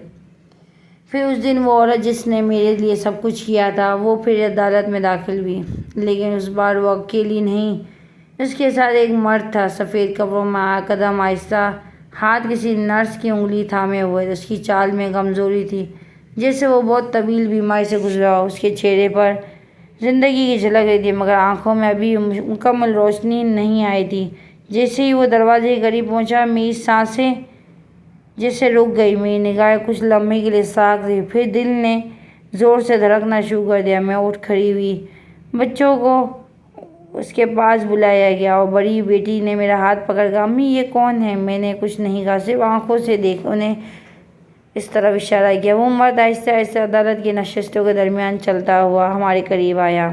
پھر اس دن وہ عورت جس نے میرے لیے سب کچھ کیا تھا، وہ پھر عدالت میں داخل ہوئی، لیکن اس بار وہ اکیلی نہیں، اس کے ساتھ ایک مرد تھا، سفید کپڑوں میں، قدم آہستہ، ہاتھ کسی نرس کی انگلی تھامے ہوئے۔ اس کی چال میں کمزوری تھی، جیسے وہ بہت طویل بیماری سے گزرا ہو۔ اس کے چہرے پر زندگی کی جھلک رہی تھی، مگر آنکھوں میں ابھی مکمل روشنی نہیں آئی تھی۔ جیسے ہی وہ دروازے کے قریب پہنچا، میری سانسیں جیسے رک گئی، میری نگاہیں کچھ لمحے کے لیے ساکت رہیں، پھر دل نے زور سے دھڑکنا شروع کر دیا۔ میں اٹھ کھڑی ہوئی، بچوں کو اس کے پاس بلایا گیا اور بڑی بیٹی نے میرا ہاتھ پکڑ کر، امی یہ کون ہے؟ میں نے کچھ نہیں کہا، صرف آنکھوں سے انہیں اس طرف اشارہ کیا۔ وہ مرد آہستہ آہستہ عدالت کی نشستوں کے درمیان چلتا ہوا ہمارے قریب آیا۔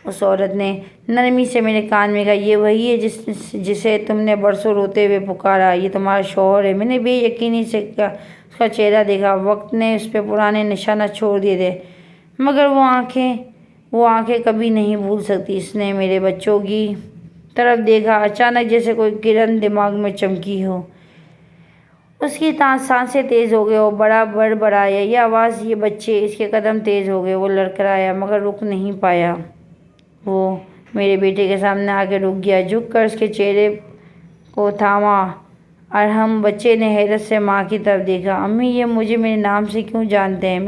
اس عورت نے نرمی سے میرے کان میں کہا، یہ وہی ہے جسے تم نے برسوں روتے ہوئے پکارا، یہ تمہارا شوہر ہے؟ میں نے بے یقینی سے اس کا چہرہ دیکھا۔ وقت نے اس پہ پرانے نشانات چھوڑ دیے تھے، مگر وہ آنکھیں کبھی نہیں بھول سکتی۔ اس نے میرے بچوں کی طرف دیکھا، اچانک جیسے کوئی کرن دماغ میں چمکی ہو۔ اس کی سانسیں تیز ہو گئی اور بڑا بڑبڑایا، یہ آواز، یہ بچے، اس کے قدم تیز ہو گئے، وہ لڑکھڑایا مگر رک نہیں پایا۔ وہ میرے بیٹے کے سامنے آ کے رک گیا، جھک کر اس کے چہرے کو تھاما۔ ارحم بچے نے حیرت سے ماں کی طرف دیکھا۔ امی، یہ مجھے میرے نام سے کیوں جانتے ہیں؟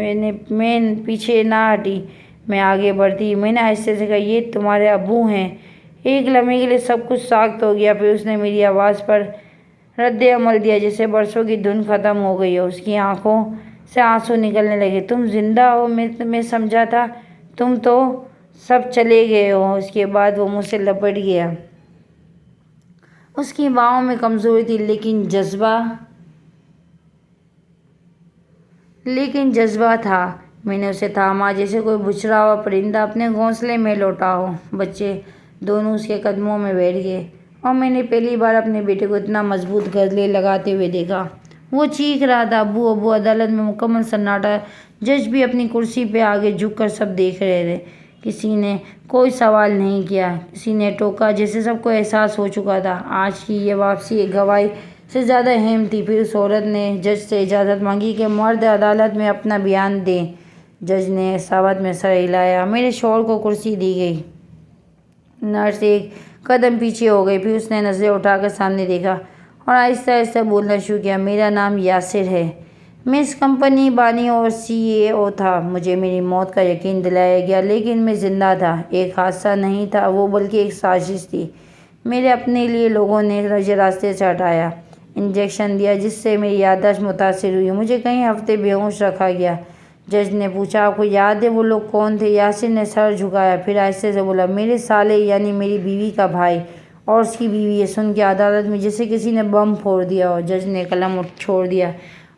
میں پیچھے نہ ہٹی، میں آگے بڑھتی، میں نے آہستہ سے کہا، یہ تمہارے ابو ہیں۔ ایک لمحے کے لیے سب کچھ ساکت ہو گیا، پھر اس نے میری آواز پر رد عمل دیا جیسے برسوں کی دھند ختم ہو گئی ہو۔ اس کی آنکھوں سے آنسو نکلنے لگے۔ تم زندہ ہو؟ میں سمجھا تھا تم تو سب چلے گئے ہو۔ اس کے بعد وہ مجھ سے لپٹ گیا۔ اس کی باہوں میں کمزوری تھی لیکن جذبہ تھا۔ میں نے اسے تھاما جیسے کوئی بچھڑا ہوا پرندہ اپنے گھونسلے میں لوٹا ہو۔ بچے دونوں اس کے قدموں میں بیٹھ گئے اور میں نے پہلی بار اپنے بیٹے کو اتنا مضبوط گلے لگاتے ہوئے دیکھا۔ وہ چیخ رہا تھا، ابو ابو۔ عدالت میں مکمل سناٹا۔ جج بھی اپنی کرسی پہ آگے جھک کر سب دیکھ رہے تھے۔ کسی نے کوئی سوال نہیں کیا، کسی نے ٹوکا جیسے سب کو احساس ہو چکا تھا آج کی یہ واپسی ایک گواہی سے زیادہ اہم تھی۔ پھر اس عورت نے جج سے اجازت مانگی کہ مرد عدالت میں اپنا بیان دیں۔ جج نے صوت میں سر ہلایا۔ میرے شوہر کو کرسی دی گئی۔ نرس ایک قدم پیچھے ہو گئی، پھر اس نے نظریں اٹھا کر سامنے دیکھا اور آہستہ آہستہ بولنا شروع کیا۔ میرا نام یاسر ہے، میں اس کمپنی بانی اور CEO تھا۔ مجھے میری موت کا یقین دلایا گیا لیکن میں زندہ تھا۔ ایک حادثہ نہیں تھا وہ، بلکہ ایک سازش تھی۔ میرے اپنے لیے لوگوں نے مجھے راستے سے ہٹایا، انجیکشن دیا جس سے میری یادداشت متاثر ہوئی، مجھے کئی ہفتے بے ہوش رکھا گیا۔ جج نے پوچھا، آپ کو یاد ہے وہ لوگ کون تھے؟ یاسر نے سر جھکایا، پھر آہستہ سے بولا، میرے سالے یعنی میری بیوی کا بھائی اور اس کی بیوی۔ یہ سن کے عدالت میں جیسے کسی نے بم پھوڑ دیا ہو۔ جج نے قلم چھوڑ دیا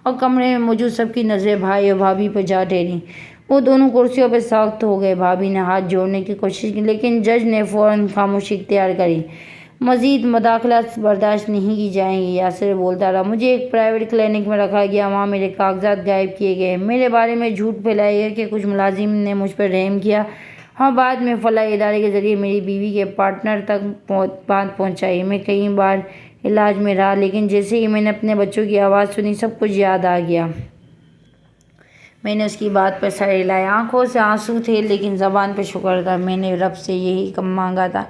اور کمرے میں موجود سب کی نظریں بھائی اور بھابھی پر جا ٹھہریں۔ وہ دونوں کرسیوں پہ سخت ہو گئے۔ بھابھی نے ہاتھ جوڑنے کی کوشش کی لیکن جج نے فوراً خاموشی اختیار کری۔ مزید مداخلت برداشت نہیں کی جائیں گی۔ یاسر بولتا رہا، مجھے ایک پرائیویٹ کلینک میں رکھا گیا، وہاں میرے کاغذات غائب کیے گئے، میرے بارے میں جھوٹ پھیلایا گیا کہ کچھ ملازم نے مجھ پر رحم کیا اور بعد میں فلاحی ادارے کے ذریعے میری بیوی کے پارٹنر تک بات پہنچائی۔ میں کئی بار علاج میں رہا لیکن جیسے ہی میں نے اپنے بچوں کی آواز سنی سب کچھ یاد آ گیا۔ میں نے اس کی بات پر سر ہلایا۔ آنکھوں سے آنسو تھے لیکن زبان پہ شکر تھا۔ میں نے رب سے یہی مانگا تھا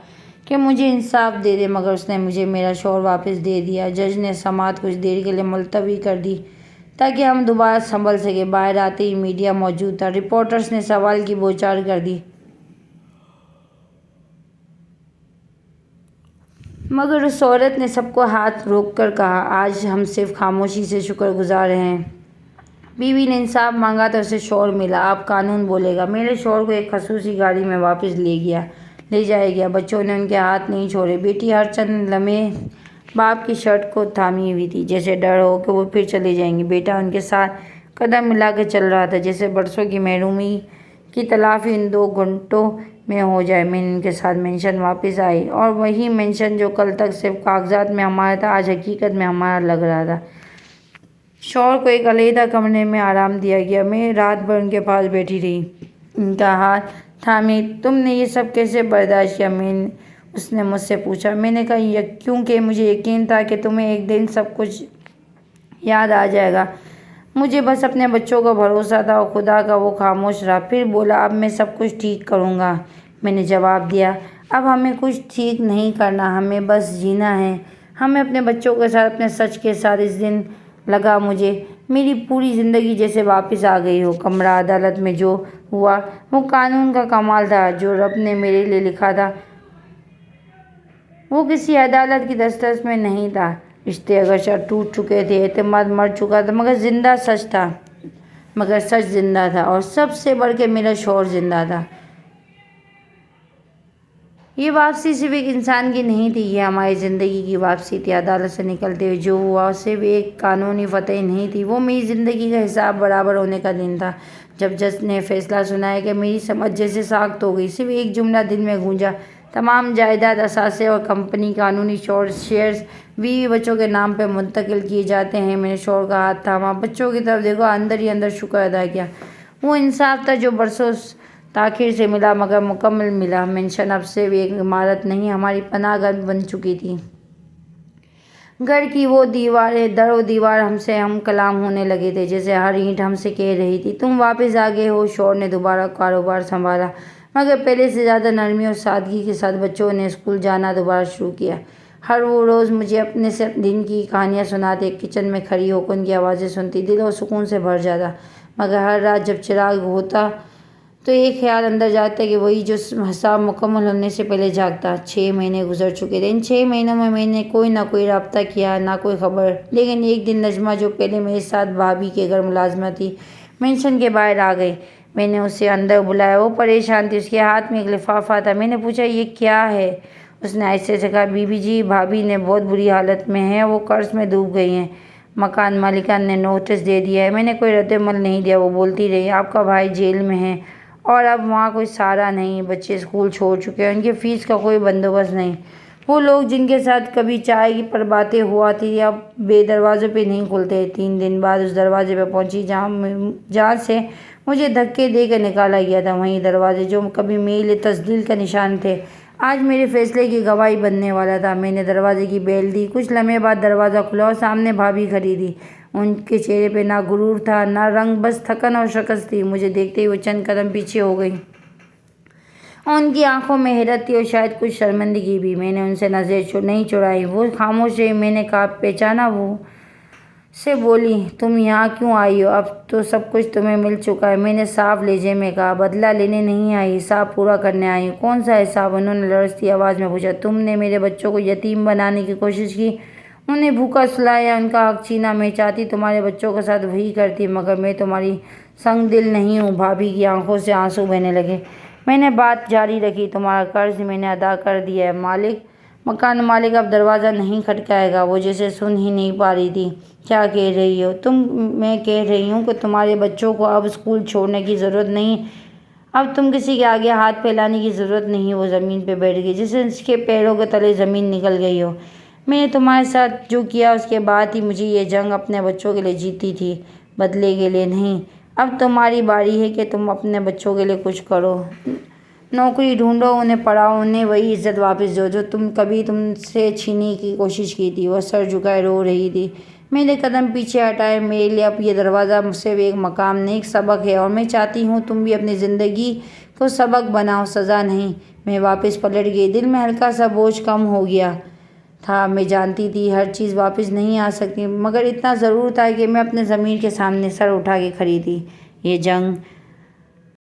کہ مجھے انصاف دے دے مگر اس نے مجھے میرا شوہر واپس دے دیا۔ جج نے سماعت کچھ دیر کے لیے ملتوی کر دی تاکہ ہم دوبارہ سنبھل سکیں۔ باہر آتے ہی میڈیا موجود تھا۔ رپورٹرز نے سوال کی بوچھار کر دی مگر اس عورت نے سب کو ہاتھ روک کر کہا، آج ہم صرف خاموشی سے شکر گزار ہیں۔ بیوی نے انصاف مانگا تو اسے شوہر ملا، اب قانون بولے گا۔ میرے شوہر کو ایک خصوصی گاڑی میں واپس لے جایا گیا۔ بچوں نے ان کے ہاتھ نہیں چھوڑے۔ بیٹی ہر چند لمحے باپ کی شرٹ کو تھامی ہوئی تھی جیسے ڈر ہو کہ وہ پھر چلے جائیں گے۔ بیٹا ان کے ساتھ قدم ملا کے چل رہا تھا جیسے برسوں کی محرومی کی تلافی ان 2 گھنٹوں میں ہو جائے۔ میں ان کے ساتھ مینشن واپس آئی اور وہی مینشن جو کل تک صرف کاغذات میں ہمارا تھا آج حقیقت میں ہمارا لگ رہا تھا۔ شوہر کو ایک علیحدہ کمرے میں آرام دیا گیا۔ میں رات بھر ان کے پاس بیٹھی رہی، ان کا ہاتھ تھامی۔ تم نے یہ سب کیسے برداشت کیا؟ اس نے مجھ سے پوچھا۔ میں نے کہا، کیونکہ مجھے یقین تھا کہ تمہیں ایک دن سب کچھ یاد آ جائے گا۔ مجھے بس اپنے بچوں کا بھروسہ تھا اور خدا کا۔ وہ خاموش رہا، پھر بولا، اب میں سب کچھ ٹھیک کروں گا۔ میں نے جواب دیا، اب ہمیں کچھ ٹھیک نہیں کرنا، ہمیں بس جینا ہے، ہمیں اپنے بچوں کے ساتھ، اپنے سچ کے ساتھ۔ اس دن لگا مجھے میری پوری زندگی جیسے واپس آ گئی ہو۔ کمرہ عدالت میں جو ہوا وہ قانون کا کمال تھا جو رب نے میرے لیے لکھا تھا۔ وہ کسی عدالت کی دسترس میں نہیں تھا۔ رشتے اگرچہ ٹوٹ چکے تھے، اعتماد مر چکا تھا، مگر سچ زندہ تھا اور سب سے بڑھ کے میرا شوہر زندہ تھا۔ یہ واپسی صرف ایک انسان کی نہیں تھی، یہ ہماری زندگی کی واپسی تھی۔ عدالت سے نکلتے ہوئے جو ہوا صرف ایک قانونی فتح نہیں تھی، وہ میری زندگی کا حساب برابر ہونے کا دن تھا۔ جب جج نے فیصلہ سنایا کہ میری سمجھ جیسے ساخت ہو گئی، صرف ایک جملہ دل میں گونجا، تمام جائیداد، اثاثے اور کمپنی قانونی شیئرز بیوی بچوں کے نام پہ منتقل کیے جاتے ہیں۔ میں نے شوہر کا ہاتھ تھاما، بچوں کی طرف دیکھا، اندر ہی اندر شکر ادا کیا۔ وہ انصاف تھا جو برسوں تاخیر سے ملا مگر مکمل ملا۔ مینشن اب صرف ایک عمارت نہیں، ہماری پناہ گاہ بن چکی تھی۔ گھر کی وہ دیواریں در و دیوار ہم کلام ہونے لگے تھے، جیسے ہر اینٹ ہم سے کہہ رہی تھی تم واپس آ گئے ہو۔ شوہر نے دوبارہ کاروبار سنبھالا، مگر پہلے سے زیادہ نرمی اور سادگی کے ساتھ۔ بچوں نے اسکول جانا دوبارہ شروع کیا۔ ہر وہ روز مجھے اپنے سے دن کی کہانیاں سناتے، کچن میں کھڑی ہو کر ان کی آوازیں سنتی، دل اور سکون سے بھر جاتا۔ مگر ہر رات جب چراغ ہوتا تو ایک خیال اندر جاتا کہ وہی جو حساب مکمل ہونے سے پہلے جاگتا۔ 6 مہینے گزر چکے تھے۔ ان 6 مہینوں میں نے کوئی نہ کوئی رابطہ کیا، نہ کوئی خبر۔ لیکن ایک دن نجمہ، جو پہلے میرے ساتھ بھابھی کے گھر ملازمہ تھی، مینشن کے باہر آ گئی۔ میں نے اسے اندر بلایا۔ وہ پریشان تھی، اس کے ہاتھ میں ایک لفافہ تھا۔ میں نے پوچھا یہ کیا ہے؟ اس نے آہستہ سے کہا بی بی جی، بھابھی نے بہت بری حالت میں ہے، وہ قرض میں ڈوب گئی ہیں، مکان مالکان نے نوٹس دے دیا ہے۔ میں نے کوئی رد عمل نہیں دیا۔ وہ بولتی رہی آپ کا بھائی جیل میں ہے اور اب وہاں کوئی سہارا نہیں، بچے اسکول چھوڑ چکے ہیں، ان کی فیس کا کوئی بندوبست نہیں۔ وہ لوگ جن کے ساتھ کبھی چائے پر باتیں ہوا تھی اب بے دروازوں پہ نہیں کھلتے۔ 3 دن بعد اس دروازے پہ پہنچی جہاں سے مجھے دھکے دے کر نکالا گیا تھا۔ وہی دروازے جو کبھی میرے لیے تسلیل کا نشان تھے، آج میرے فیصلے کی گواہی بننے والا تھا۔ میں نے دروازے کی بیل دی، کچھ لمحے بعد دروازہ کھلا اور سامنے بھابھی کھڑی تھی۔ ان کے چہرے پہ نہ غرور تھا نہ رنگ، بس تھکن اور شکست تھی۔ مجھے دیکھتے ہی وہ چند قدم پیچھے ہو گئی۔ ان کی آنکھوں میں حیرت تھی اور شاید کچھ شرمندگی بھی۔ میں نے ان سے نظر نہیں چڑھائی، وہ خاموش رہی۔ میں نے کہا پہچانا؟ وہ سے بولی تم یہاں کیوں آئی ہو؟ اب تو سب کچھ تمہیں مل چکا ہے۔ میں نے صاف لہجے میں کہا بدلہ لینے نہیں آئی، حساب پورا کرنے آئی ہوں۔ کون سا حساب؟ انہوں نے لرزتی آواز میں پوچھا۔ تم نے میرے بچوں کو یتیم بنانے کی کوشش کی، انہیں بھوکا سلایا، ان کا حق چھینا۔ میں چاہتی تمہارے بچوں کے ساتھ وہی کرتی، مگر میں تمہاری سنگ دل نہیں ہوں۔ بھابھی کی آنکھوں سے آنسو بہنے لگے۔ میں نے بات جاری رکھی تمہارا قرض میں نے ادا کر دیا ہے، مکان مالک اب دروازہ نہیں کھٹکائے گا۔ وہ جیسے سن ہی نہیں پا رہی تھی۔ کیا کہہ رہی ہو تم؟ میں کہہ رہی ہوں کہ تمہارے بچوں کو اب اسکول چھوڑنے کی ضرورت نہیں، اب تم کسی کے آگے ہاتھ پھیلانے کی ضرورت نہیں۔ وہ زمین پہ بیٹھ گئی جیسے اس کے پیروں کے تلے زمین نکل گئی ہو۔ میں نے تمہارے ساتھ جو کیا اس کے بعد ہی مجھے یہ جنگ اپنے بچوں کے لیے جیتی تھی، بدلے کے لیے نہیں۔ اب تمہاری باری ہے کہ تم اپنے بچوں کے لیے کچھ کرو، نوکری ڈھونڈو، انہیں پڑھاؤ، انہیں وہی عزت واپس دو جو کبھی تم سے چھیننے کی کوشش کی تھی۔ وہ سر جھکائے رو رہی تھی۔ میں نے قدم پیچھے ہٹائے۔ میرے لیے اب یہ دروازہ صرف ایک مقام نہیں، ایک سبق ہے، اور میں چاہتی ہوں تم بھی اپنی زندگی کو سبق بناؤ، سزا نہیں۔ میں واپس پلٹ گئی۔ دل میں ہلکا سا بوجھ کم ہو گیا تھا۔ میں جانتی تھی ہر چیز واپس نہیں آ سکتی، مگر اتنا ضرور تھا کہ میں اپنے ضمیر کے سامنے سر اٹھا کے کھڑی تھی۔ یہ جنگ